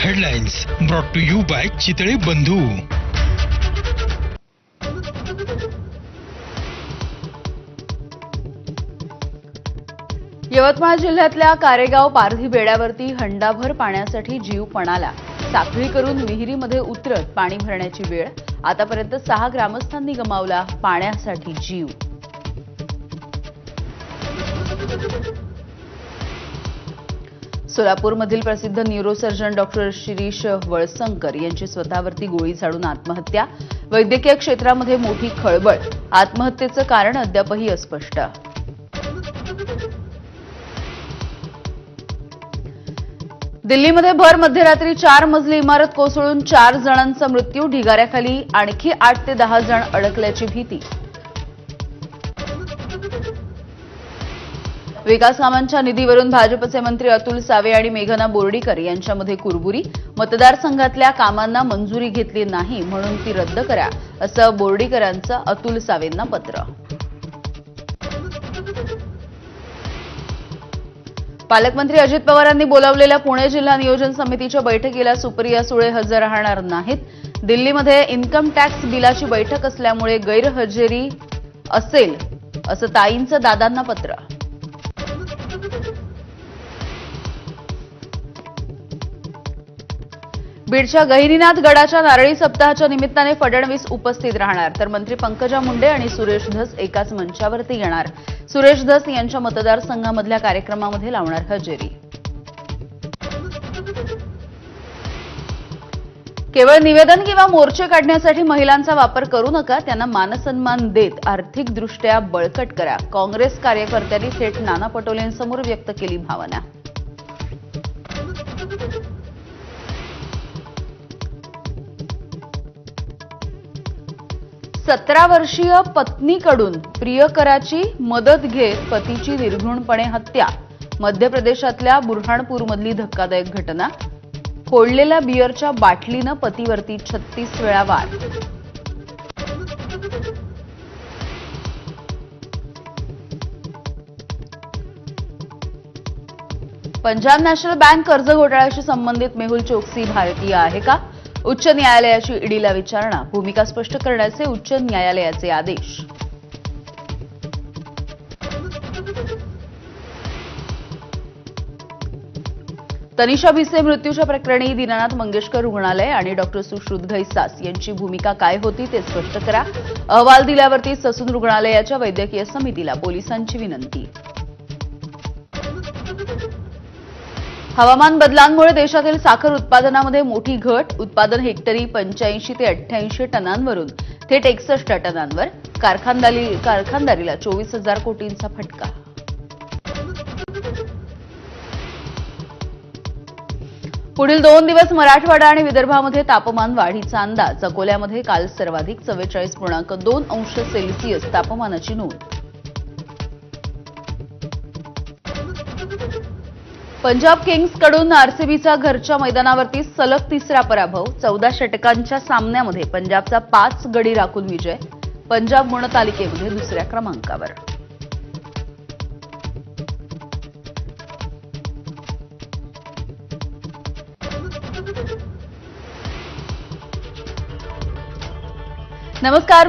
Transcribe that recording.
Headlines brought to you by Chitale Bandhu. Yavatmal जिल्ह्यातल्या कारेगाव पारधी बेड्यावरती हंडाभर पाण्यासाठी जीव पणाला. साखळी करून विहिरीमध्ये उतरत पाणी भरण्याची वेळ. आतापर्यंत 6 ग्रामस्थांनी गमावला पाण्यासाठी जीव. सोलापूरमधील प्रसिद्ध न्यूरोसर्जन डॉक्टर शिरीष वळसंकर यांची स्वतःवरती गोळी झाडून आत्महत्या. वैद्यकीय क्षेत्रामध्ये मोठी खळबळ. आत्महत्येचं कारण अद्यापही अस्पष्ट. दिल्लीमध्ये भर मध्यरात्री 4 मजली इमारत कोसळून 4 जणांचा मृत्यू. ढिगाऱ्याखाली आणखी 8 ते 10 जण अडकल्याची भीती. विकास कामांच्या निधीवरून भाजपचे मंत्री अतुल सावे आणि मेघना बोर्डीकर यांच्यामध्ये कुरबुरी. मतदारसंघातल्या कामांना मंजुरी घेतली नाही म्हणून ती रद्द करा, असं बोर्डीकरांचं अतुल सावेंना पत्र. पालकमंत्री अजित पवारांनी बोलावलेल्या पुणे जिल्हा नियोजन समितीच्या बैठकीला सुप्रिया सुळे हजर राहणार नाहीत. दिल्लीमध्ये इन्कम टॅक्स बिलाची बैठक असल्यामुळे गैरहजेरी असेल, असं ताईंचं दादांना पत्र. बीडच्या गहिनीनाथ गडाच्या नारळी सप्ताहाच्या निमित्ताने फडणवीस उपस्थित राहणार, तर मंत्री पंकजा मुंडे आणि सुरेश धस एकाच मंचावरती येणार. सुरेश धस यांच्या मतदारसंघामधल्या कार्यक्रमामध्ये लावणार हजेरी. केवळ निवेदन किंवा मोर्चे काढण्यासाठी महिलांचा वापर करू नका, त्यांना मानसन्मान देत आर्थिकदृष्ट्या बळकट करा. काँग्रेस कार्यकर्त्यांनी थेट नाना पटोलेंसमोर व्यक्त केली भावना. सतरा वर्षीय पत्नीकडून प्रियकराची मदत घेत पतीची निर्घृणपणे हत्या. मध्य प्रदेशातल्या बुरहाणपूरमधली धक्कादायक घटना. फोडलेल्या बिअरच्या बाटलीनं पतीवरती 36 वेळा वार. पंजाब नॅशनल बँक कर्ज घोटाळ्याशी संबंधित मेहुल चोक्सी भारतीय आहे का? उच्च न्यायालयाची ईडीला विचारणा. भूमिका स्पष्ट करण्याचे उच्च न्यायालयाचे आदेश. तनिषा भिसे मृत्यूच्या प्रकरणी दीनानाथ मंगेशकर रुग्णालय आणि डॉक्टर सुश्रुत घैसास यांची भूमिका काय होती ते स्पष्ट करा. अहवाल दिल्यावरती ससून रुग्णालयाच्या वैद्यकीय समितीला पोलिसांची विनंती. हवामान बदलांमुळे देशातील साखर उत्पादनामध्ये मोठी घट. उत्पादन हेक्टरी 85 ते 88 टनांवरून थेट 61 टनांवर. कारखानदारीला 24,000 कोटींचा फटका. पुढील 2 दिवस मराठवाडा आणि विदर्भामध्ये तापमान वाढीचा अंदाज. अकोल्यामध्ये काल सर्वाधिक 44.2 अंश सेल्सिअस तापमानाची नोंद. पंजाब किंग्सकडून आरसीबीचा घरच्या मैदानावरती सलग 3रा पराभव. 14 षटकांच्या सामन्यामध्ये पंजाबचा 5 गडी राखून विजय. पंजाब गुणतालिकेमध्ये 2ऱ्या क्रमांकावर. नमस्कार.